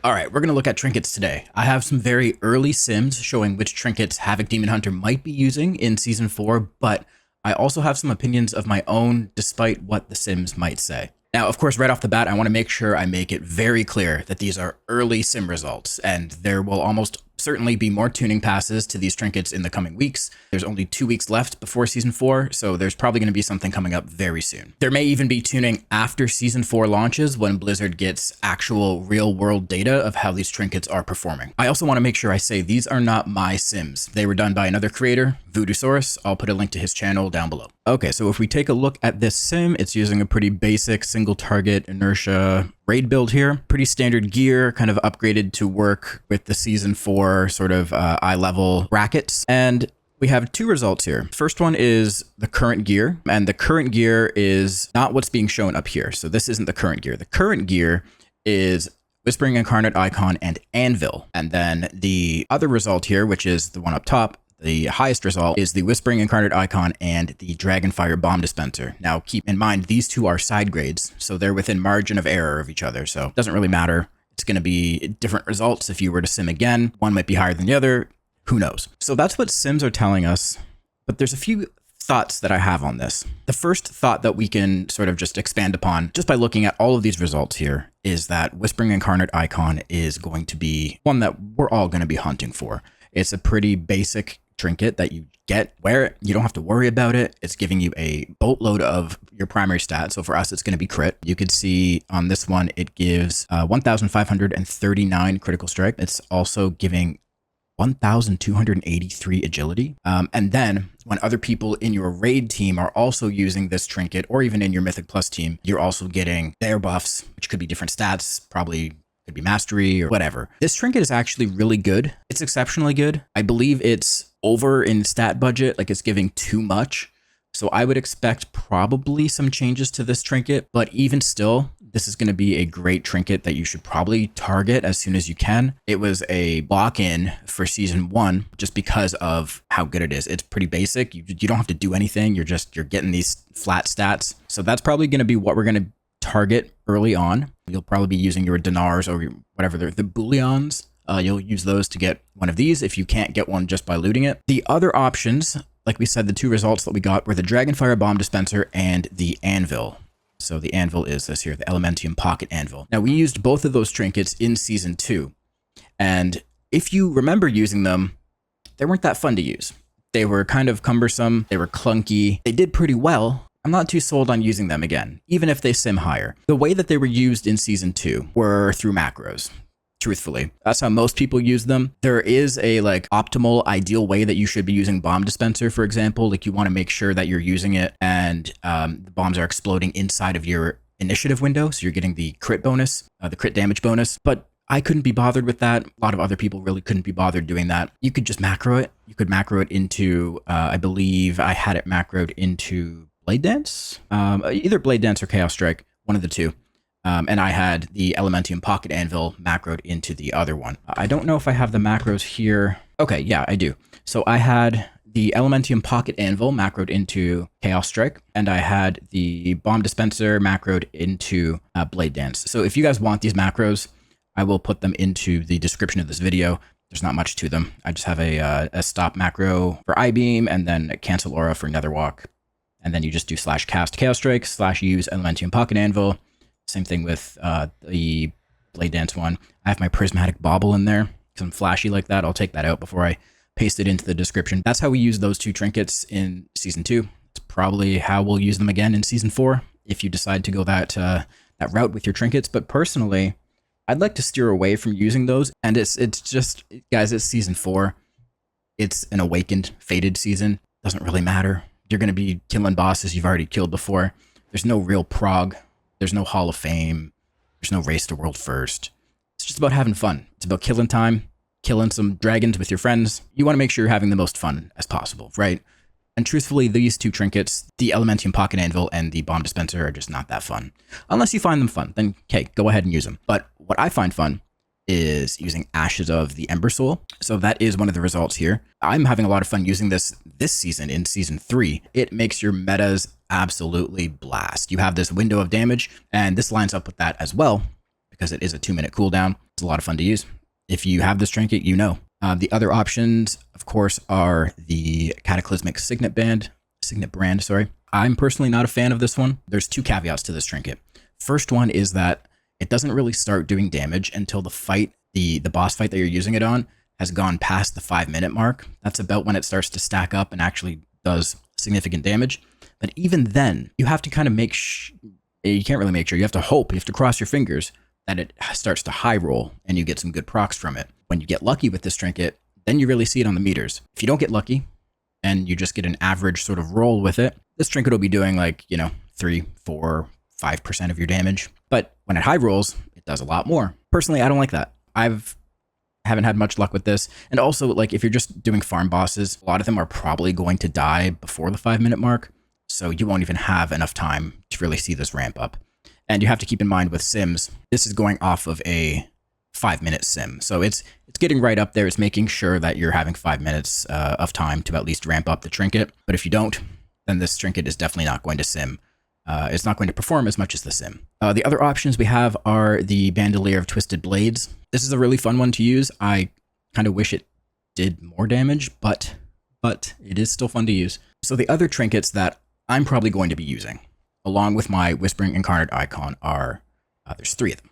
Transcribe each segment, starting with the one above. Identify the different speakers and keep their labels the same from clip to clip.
Speaker 1: All right, we're going to look at trinkets today. I have some very early sims showing which trinkets Havoc Demon Hunter might be using in Season 4, but I also have some opinions of my own despite what the sims might say. Now, of course, right off the bat, I want to make sure I make it very clear that these are early sim results, and there will almost certainly be more tuning passes to these trinkets in the coming weeks. There's only 2 weeks left before Season 4, so there's probably going to be something coming up very soon. There may even be tuning after Season 4 launches when Blizzard gets actual real-world data of how these trinkets are performing. I also want to make sure I say these are not my sims. They were done by another creator, Voodoosaurus. I'll put a link to his channel down below. Okay, so if we take a look at this sim, it's using a pretty basic single target inertia raid build here. Pretty standard gear, kind of upgraded to work with the Season 4 sort of eye level brackets. And we have two results here. First one is the current gear, and the current gear is not what's being shown up here. So this isn't the current gear. The current gear is Whispering Incarnate Icon and Anvil. And then the other result here, which is the one up top, the highest result is the Whispering Incarnate Icon and the Dragonfire Bomb Dispenser. Now, keep in mind, these two are side grades, so they're within margin of error of each other, so it doesn't really matter. It's going to be different results if you were to sim again. One might be higher than the other. Who knows? So that's what sims are telling us, but there's a few thoughts that I have on this. The first thought that we can sort of just expand upon, just by looking at all of these results here, is that Whispering Incarnate Icon is going to be one that we're all going to be hunting for. It's a pretty basic trinket that you get, wear it, you don't have to worry about it. It's giving you a boatload of your primary stats. So for us, it's going to be crit. You could see on this one, it gives 1,539 critical strike. It's also giving 1,283 agility. And then when other people in your raid team are also using this trinket, or even in your Mythic Plus team, you're also getting their buffs, which could be different stats, probably could be mastery or whatever. This trinket is actually really good. It's exceptionally good. I believe it's over in stat budget, like it's giving too much. So I would expect probably some changes to this trinket, but even still, this is going to be a great trinket that you should probably target as soon as you can. It was a lock-in for Season 1 just because of how good it is. It's pretty basic. You don't have to do anything. You're getting these flat stats. So that's probably going to be what we're going to target early on. You'll probably be using your dinars or whatever the bullions. You'll use those to get one of these if you can't get one just by looting it. The other options, like we said, the two results that we got were the Dragonfire Bomb Dispenser and the Anvil. So the Anvil is this here, the Elementium Pocket Anvil. Now we used both of those trinkets in Season 2. And if you remember using them, they weren't that fun to use. They were kind of cumbersome. They were clunky. They did pretty well. I'm not too sold on using them again, even if they sim higher. The way that they were used in Season 2 were through macros. Truthfully, that's how most people use them. There is a optimal ideal way that you should be using Bomb Dispenser, for example. Like you want to make sure that you're using it and the bombs are exploding inside of your initiative window. So you're getting the crit bonus, the crit damage bonus. But I couldn't be bothered with that. A lot of other people really couldn't be bothered doing that. You could just macro it. You could macro it into, I believe I had it macroed into Blade Dance, either Blade Dance or Chaos Strike, one of the two. And I had the Elementium Pocket Anvil macroed into the other one. I don't know if I have the macros here. Okay, yeah, I do. So I had the Elementium Pocket Anvil macroed into Chaos Strike, and I had the Bomb Dispenser macroed into Blade Dance. So if you guys want these macros, I will put them into the description of this video. There's not much to them. I just have a stop macro for I-Beam, and then a cancelaura for Netherwalk. And then you just do /cast Chaos Strike /use Elementium Pocket Anvil. Same thing with the Blade Dance one. I have my prismatic bauble in there because I'm flashy like that. I'll take that out before I paste it into the description. That's how we use those two trinkets in Season 2. It's probably how we'll use them again in Season 4 if you decide to go that route with your trinkets. But personally, I'd like to steer away from using those. And it's just, guys, it's Season 4. It's an awakened, fated season. Doesn't really matter. You're going to be killing bosses you've already killed before. There's no real prog. There's no Hall of Fame. There's no race to world first. It's just about having fun. It's about killing time, killing some dragons with your friends. You want to make sure you're having the most fun as possible, right? And truthfully, these two trinkets, the Elementium Pocket Anvil and the Bomb Dispenser, are just not that fun. Unless you find them fun, then okay, go ahead and use them. But what I find fun is using Ashes of the Ember Soul. So that is one of the results here. I'm having a lot of fun using this season in Season 3. It makes your metas absolutely blast. You have this window of damage, and this lines up with that as well, because it is a 2-minute cooldown. It's a lot of fun to use. If you have this trinket, you know. The other options, of course, are the Cataclysmic Signet Brand. I'm personally not a fan of this one. There's 2 caveats to this trinket. First one is that it doesn't really start doing damage until the fight, the boss fight that you're using it on, has gone past the 5-minute mark. That's about when it starts to stack up and actually does significant damage. But even then, you have to kind of you can't really make sure. You have to hope, you have to cross your fingers that it starts to high roll and you get some good procs from it. When you get lucky with this trinket, then you really see it on the meters. If you don't get lucky and you just get an average sort of roll with it, this trinket will be doing like, 3, 4, 5% of your damage. But when it high rolls, it does a lot more. Personally, I don't like that. Haven't had much luck with this. And also, like, if you're just doing farm bosses, a lot of them are probably going to die before the 5-minute mark. So you won't even have enough time to really see this ramp up. And you have to keep in mind with sims, this is going off of a 5-minute sim. So it's getting right up there. It's making sure that you're having 5 minutes of time to at least ramp up the trinket. But if you don't, then this trinket is definitely not going to sim. It's not going to perform as much as the sim. The other options we have are the Bandolier of Twisted Blades. This is a really fun one to use. I kind of wish it did more damage, but it is still fun to use. So the other trinkets that I'm probably going to be using, along with my Whispering Incarnate icon, are, there's 3 of them.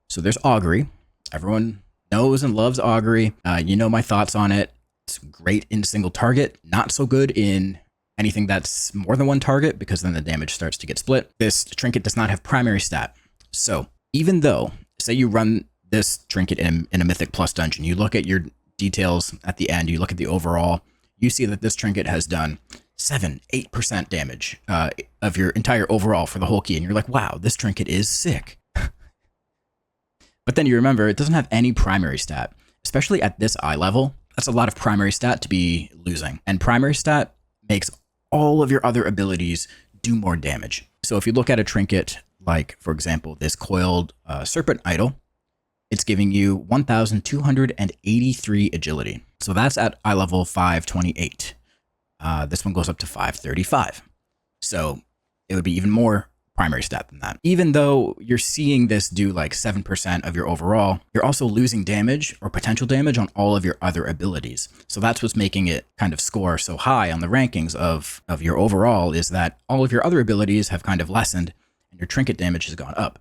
Speaker 1: So there's Augury. Everyone knows and loves Augury. You know my thoughts on it. It's great in single target, not so good in anything that's more than one target, because then the damage starts to get split. This trinket does not have primary stat. So even though, say you run this trinket in a Mythic Plus dungeon, you look at your details at the end, you look at the overall, you see that this trinket has done 7-8% damage of your entire overall for the whole key. And you're like, wow, this trinket is sick. But then you remember it doesn't have any primary stat, especially at this eye level. That's a lot of primary stat to be losing. And primary stat makes all of your other abilities do more damage. So if you look at a trinket, like, for example, this Coiled Serpent Idol, it's giving you 1,283 agility. So that's at eye level 528. This one goes up to 535. So it would be even more primary stat than that. Even though you're seeing this do like 7% of your overall, you're also losing damage or potential damage on all of your other abilities. So that's what's making it kind of score so high on the rankings of your overall, is that all of your other abilities have kind of lessened and your trinket damage has gone up.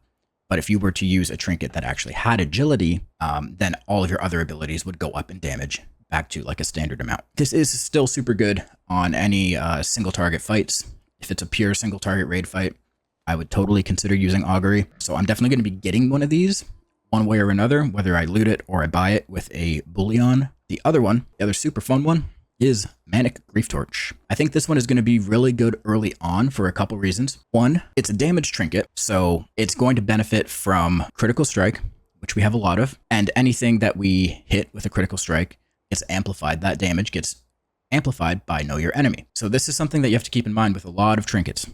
Speaker 1: But if you were to use a trinket that actually had agility, then all of your other abilities would go up in damage back to like a standard amount. This is still super good on any single target fights. If it's a pure single target raid fight, I would totally consider using Augury. So I'm definitely going to be getting one of these one way or another, whether I loot it or I buy it with a bullion. The other super fun one, is Manic Grief Torch. I think this one is going to be really good early on for a couple reasons. One, it's a damage trinket, so it's going to benefit from critical strike, which we have a lot of, and anything that we hit with a critical strike gets amplified. That damage gets amplified by Know Your Enemy. So this is something that you have to keep in mind with a lot of trinkets.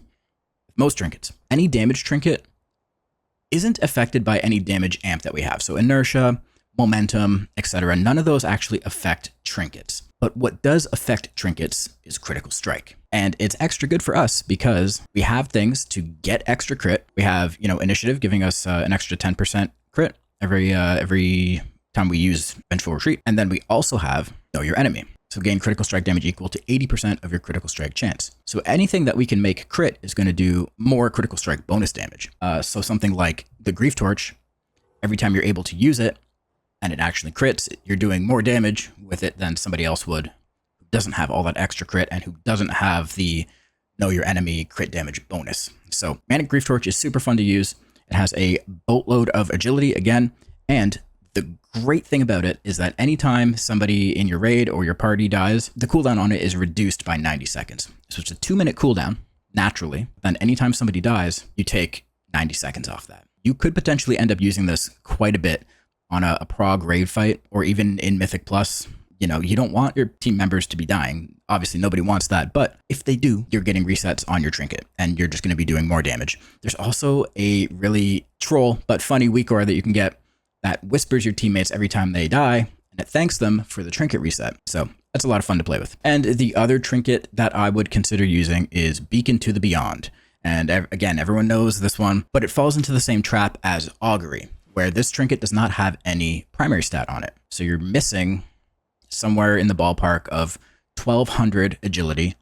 Speaker 1: Most trinkets. Any damage trinket isn't affected by any damage amp that we have. So inertia, momentum, etc. None of those actually affect trinkets. But what does affect trinkets is critical strike. And it's extra good for us because we have things to get extra crit. We have, initiative giving us an extra 10% crit every time we use Vengeful Retreat. And then we also have Know Your Enemy. So gain critical strike damage equal to 80% of your critical strike chance. So anything that we can make crit is going to do more critical strike bonus damage. So something like the Grief Torch, every time you're able to use it and it actually crits, you're doing more damage with it than somebody else would who doesn't have all that extra crit and who doesn't have the Know Your Enemy crit damage bonus. So Manic Grief Torch is super fun to use. It has a boatload of agility again, and the great thing about it is that anytime somebody in your raid or your party dies, the cooldown on it is reduced by 90 seconds. So it's a 2-minute cooldown, naturally. Then anytime somebody dies, you take 90 seconds off that. You could potentially end up using this quite a bit on a prog raid fight, or even in Mythic Plus. You don't want your team members to be dying. Obviously, nobody wants that. But if they do, you're getting resets on your trinket, and you're just going to be doing more damage. There's also a really troll but funny weak aura that you can get that whispers your teammates every time they die, and it thanks them for the trinket reset. So that's a lot of fun to play with. And the other trinket that I would consider using is Beacon to the Beyond. And again, everyone knows this one, but it falls into the same trap as Augury, where this trinket does not have any primary stat on it. So you're missing somewhere in the ballpark of 1200 agility.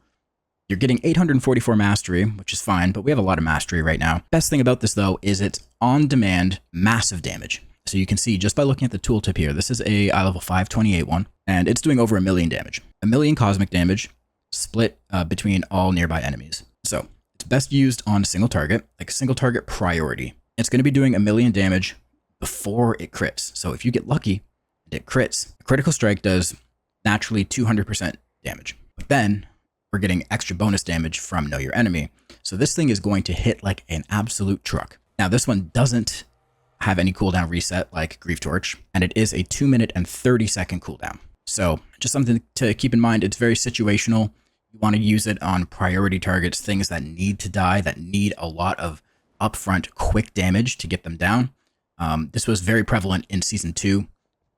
Speaker 1: You're getting 844 mastery, which is fine, but we have a lot of mastery right now. Best thing about this, though, is it's on-demand massive damage. So you can see just by looking at the tooltip here, this is a eye level 528 one, and it's doing over 1 million damage. 1 million cosmic damage split between all nearby enemies. So it's best used on a single target, like a single target priority. It's going to be doing 1 million damage before it crits. So if you get lucky and it crits, a critical strike does naturally 200% damage. But then we're getting extra bonus damage from Know Your Enemy. So this thing is going to hit like an absolute truck. Now this one doesn't have any cooldown reset like Grief Torch, and it is a 2-minute and 30-second cooldown. So just something to keep in mind. It's very situational. You want to use it on priority targets, things that need to die, that need a lot of upfront quick damage to get them down. This was very prevalent in Season 2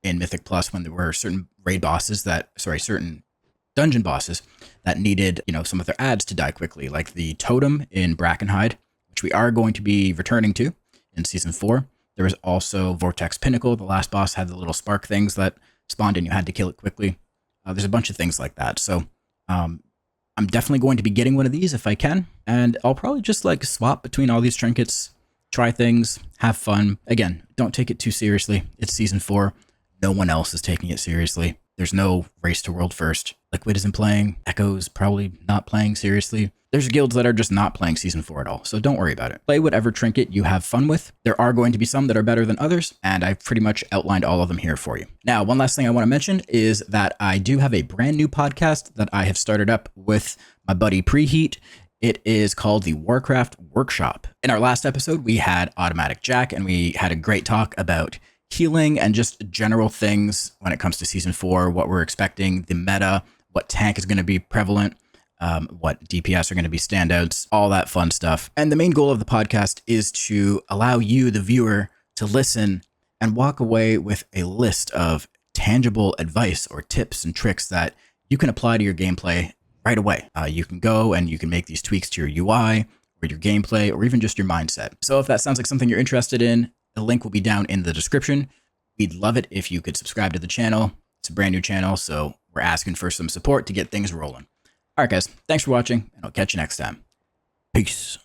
Speaker 1: in Mythic Plus when there were certain certain dungeon bosses that needed, some of their ads to die quickly, like the Totem in Brackenhide, which we are going to be returning to in Season 4. There was also Vortex Pinnacle. The last boss had the little spark things that spawned and you had to kill it quickly. There's a bunch of things like that. So I'm definitely going to be getting one of these if I can. And I'll probably just swap between all these trinkets, try things, have fun. Again, don't take it too seriously. It's Season 4. No one else is taking it seriously. There's no race to world first. Liquid isn't playing. Echo's probably not playing seriously. There's guilds that are just not playing Season 4 at all, so don't worry about it. Play whatever trinket you have fun with. There are going to be some that are better than others, and I've pretty much outlined all of them here for you. Now, one last thing I want to mention is that I do have a brand new podcast that I have started up with my buddy Preheat. It is called the Warcraft Workshop. In our last episode, we had Automatic Jack, and we had a great talk about healing and just general things when it comes to Season 4, what we're expecting, the meta, what tank is going to be prevalent, what DPS are going to be standouts, all that fun stuff. And the main goal of the podcast is to allow you, the viewer, to listen and walk away with a list of tangible advice or tips and tricks that you can apply to your gameplay right away. You can go and you can make these tweaks to your UI or your gameplay or even just your mindset. So if that sounds like something you're interested in, the link will be down in the description. We'd love it if you could subscribe to the channel. It's a brand new channel, so we're asking for some support to get things rolling. All right, guys, thanks for watching, and I'll catch you next time. Peace.